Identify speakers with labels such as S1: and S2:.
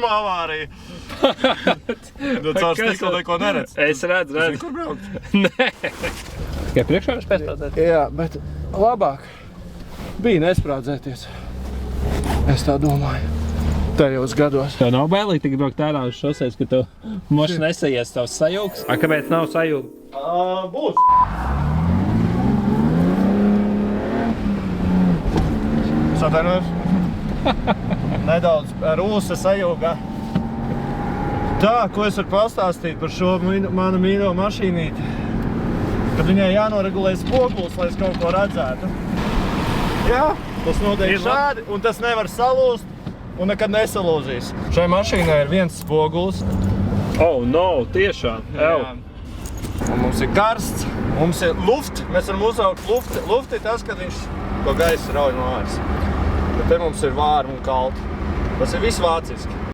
S1: pirmā avārija. Tu caur stiklu neko neredz.
S2: Es redzu.
S1: Kur braukt?
S2: Nē. Tikai priekšā var spēt tādēt?
S3: Jā, bet labāk bija nesprādzēties. Es tā domāju. Tajos gados.
S2: Tev nav bailīgi tik braukt ārā uz šoseis, ka tev moši nesaies tavs sajūgs? A, kāpēc nav sajūga?
S1: Būs. Satvainojos. Nedaudz rūsa sajūga. Tā, ko es varu pastāstīt par šo manu mīļo mašīnīti. Kad viņai jānoregulē spogulis, lai es kaut ko redzētu. Jā, tas notiek šādi, un tas nevar salūst, un nekad nesalūzīs. Šai mašīnai ir viens spogulis.
S2: Oh, no, tiešām.
S1: Un mums ir karsts, mums ir luft. Mēs varam uzaugt lufti. Lufti ir tas, kad viņš to gaisu rauj no āras. Bet te mums ir vārma un kalti. Tas ir viss vāciski.